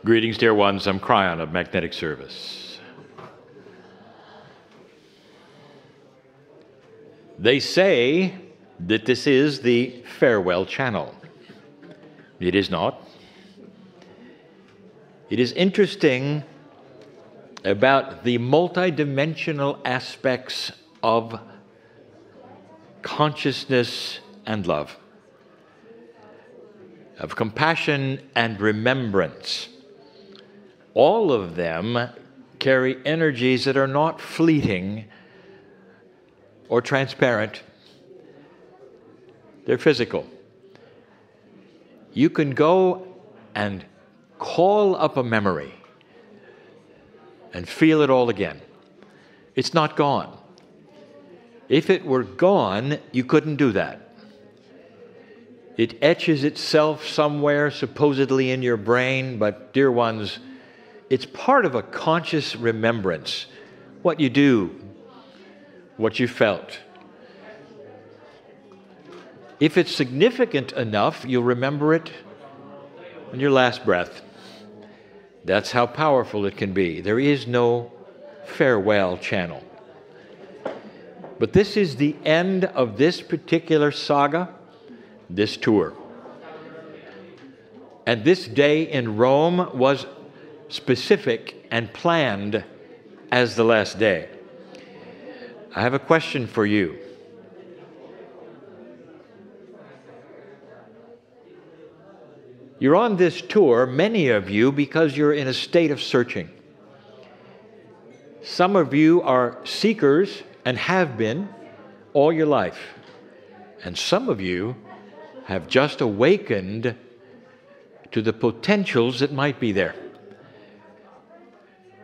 Greetings, dear ones. I'm Kryon of Magnetic Service. They say that this is the farewell channel. It is not. It is interesting about the multidimensional aspects of consciousness and love, of compassion and remembrance. All of them carry energies that are not fleeting or transparent. They're physical. You can go and call up a memory and feel it all again. It's not gone. If it were gone, you couldn't do that. It etches itself somewhere, supposedly in your brain, but dear ones, it's part of a conscious remembrance. What you do, what you felt. If it's significant enough, you'll remember it on your last breath. That's how powerful it can be. There is no farewell channel. But this is the end of this particular saga, this tour. And this day in Rome was specific and planned as the last day. I have a question for you. You're on this tour, many of you, because you're in a state of searching. Some of you are seekers and have been all your life. And some of you have just awakened to the potentials that might be there.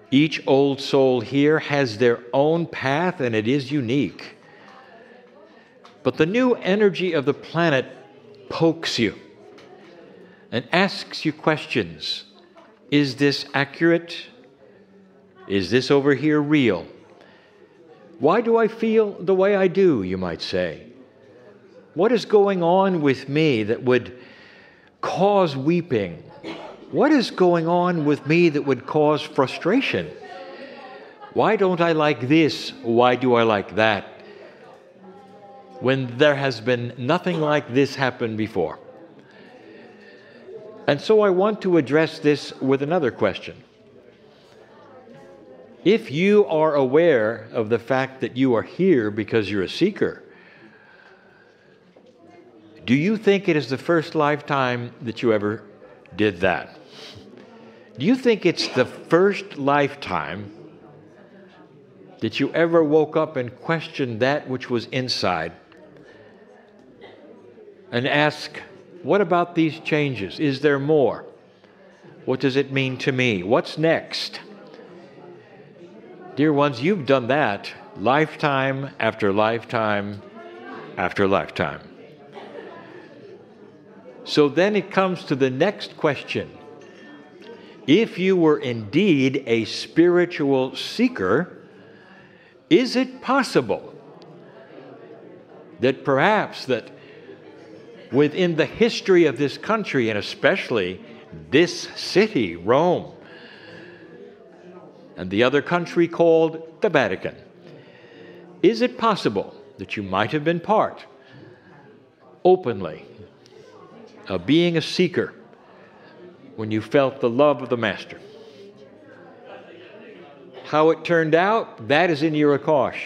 Each old soul here has their own path, and it is unique. But the new energy of the planet pokes you and asks you questions. Is this accurate? Is this over here real? Why do I feel the way I do, you might say? What is going on with me that would cause weeping? What is going on with me that would cause frustration? Why don't I like this? Why do I like that? When there has been nothing like this happen before. And so I want to address this with another question. If you are aware of the fact that you are here because you're a seeker, do you think it is the first lifetime that you ever did that? Do you think it's the first lifetime that you ever woke up and questioned that which was inside and asked, what about these changes? Is there more? What does it mean to me? What's next? Dear ones, you've done that lifetime after lifetime after lifetime. So then it comes to the next question. If you were indeed a spiritual seeker, is it possible that perhaps that within the history of this country, and especially this city, Rome, and the other country called the Vatican, is it possible that you might have been part, openly, of being a seeker when you felt the love of the Master? How it turned out, that is in your Akash.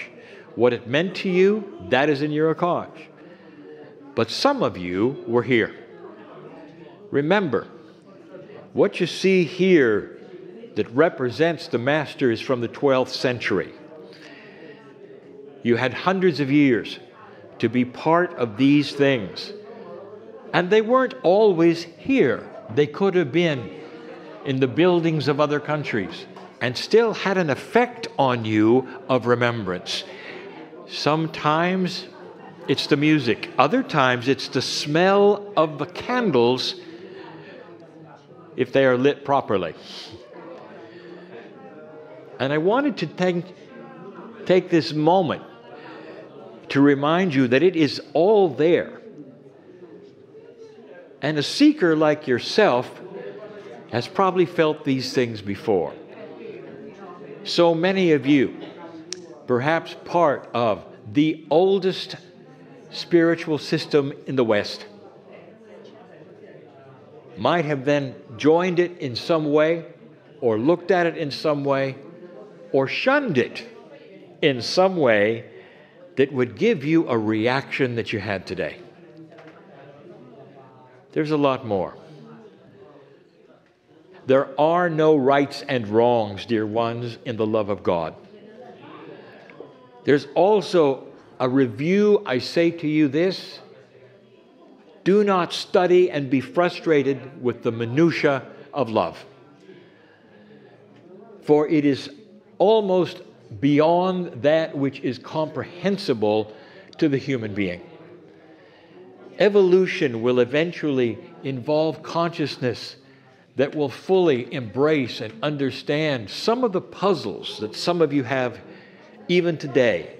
What it meant to you, that is in your Akash. But some of you were here. Remember, what you see here that represents the Master is from the 12th century. You had hundreds of years to be part of these things. And they weren't always here. They could have been in the buildings of other countries and still had an effect on you of remembrance. Sometimes it's the music. Other times it's the smell of the candles if they are lit properly. And I wanted to take this moment to remind you that it is all there. And a seeker like yourself has probably felt these things before. So many of you, perhaps part of the oldest spiritual system in the West, might have then joined it in some way, or looked at it in some way, or shunned it in some way that would give you a reaction that you had today. There's a lot more. There are no rights and wrongs, dear ones, in the love of God. There's also a review. I say to you this: do not study and be frustrated with the minutiae of love, for it is almost beyond that which is comprehensible to the human being. Evolution will eventually involve consciousness that will fully embrace and understand some of the puzzles that some of you have even today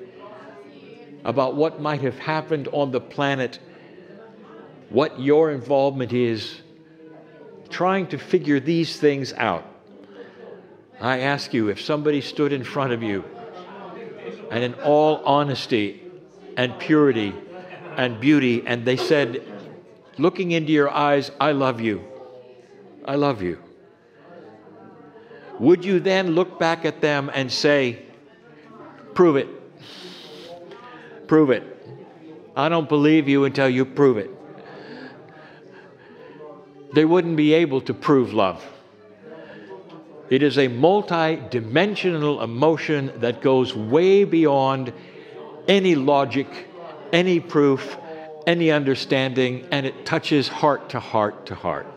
about what might have happened on the planet, what your involvement is, trying to figure these things out. I ask you, if somebody stood in front of you and in all honesty and purity and beauty, and they said, looking into your eyes, "I love you. I love you," would you then look back at them and say, "Prove it. Prove it. I don't believe you until you prove it"? They wouldn't be able to prove love. It is a multi-dimensional emotion that goes way beyond any logic, any proof, any understanding, and it touches heart to heart to heart.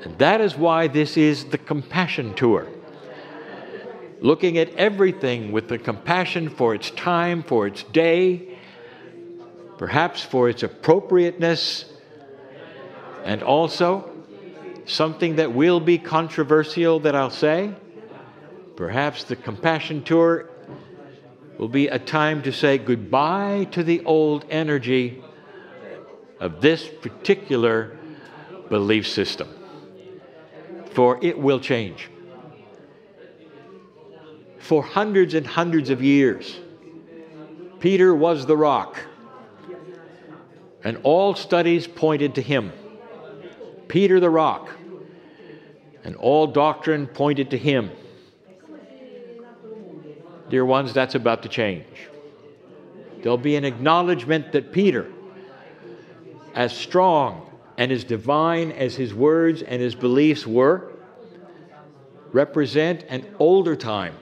And that is why this is the compassion tour. Looking at everything with the compassion for its time, for its day, perhaps for its appropriateness, and also something that will be controversial that I'll say. Perhaps the compassion tour will be a time to say goodbye to the old energy of this particular belief system, for it will change. For hundreds and hundreds of years, Peter was the rock, and all studies pointed to him. Peter the rock, and all doctrine pointed to him. Dear ones, that's about to change. There'll be an acknowledgement that Peter, as strong and as divine as his words and his beliefs were, represent an older time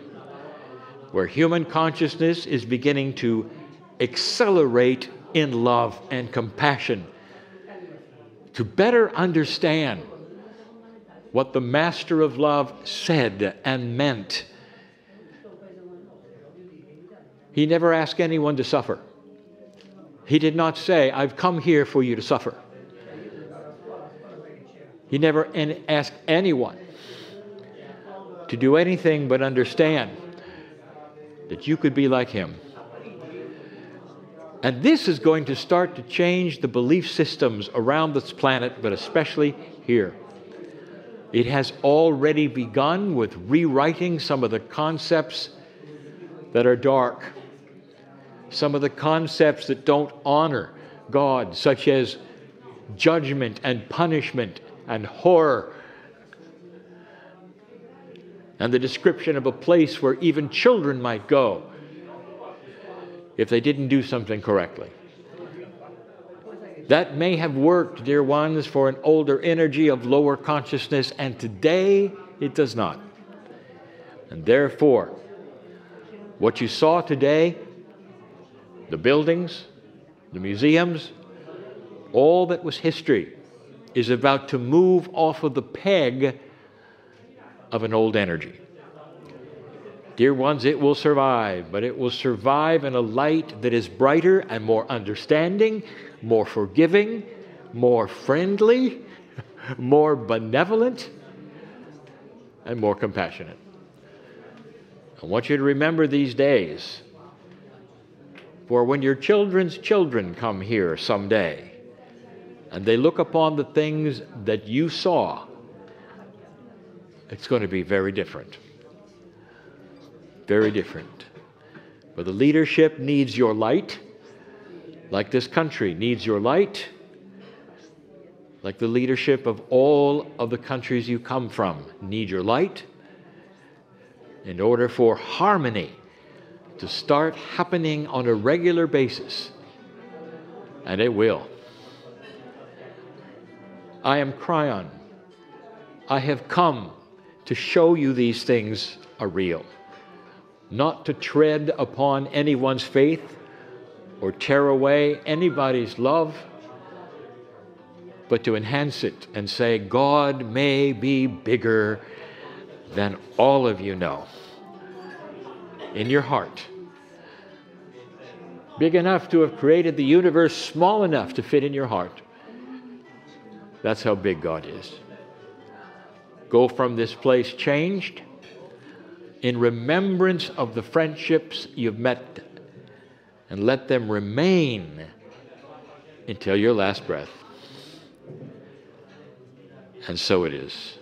where human consciousness is beginning to accelerate in love and compassion to better understand what the Master of Love said and meant. He never asked anyone to suffer. He did not say, "I've come here for you to suffer." He never asked anyone to do anything but understand that you could be like him. And this is going to start to change the belief systems around this planet, but especially here. It has already begun with rewriting some of the concepts that are dark, some of the concepts that don't honor God, such as judgment and punishment and horror, and the description of a place where even children might go if they didn't do something correctly. That may have worked, dear ones, for an older energy of lower consciousness, and today it does not. And therefore, what you saw today, the buildings, the museums, all that was history, is about to move off of the peg of an old energy. Dear ones, it will survive, but it will survive in a light that is brighter and more understanding, more forgiving, more friendly, more benevolent, and more compassionate. I want you to remember these days, for when your children's children come here someday, and they look upon the things that you saw it's going to be very different. Very different. But the leadership needs your light, like this country needs your light, like the leadership of all of the countries you come from need your light, in order for harmony to start happening on a regular basis. And it will. I am Kryon. I have come to show you these things are real, not to tread upon anyone's faith or tear away anybody's love, but to enhance it and say, God may be bigger than all of you know. In your heart. Big enough to have created the universe, small enough to fit in your heart. That's how big God is. Go from this place changed, in remembrance of the friendships you've met, and let them remain until your last breath. And so it is.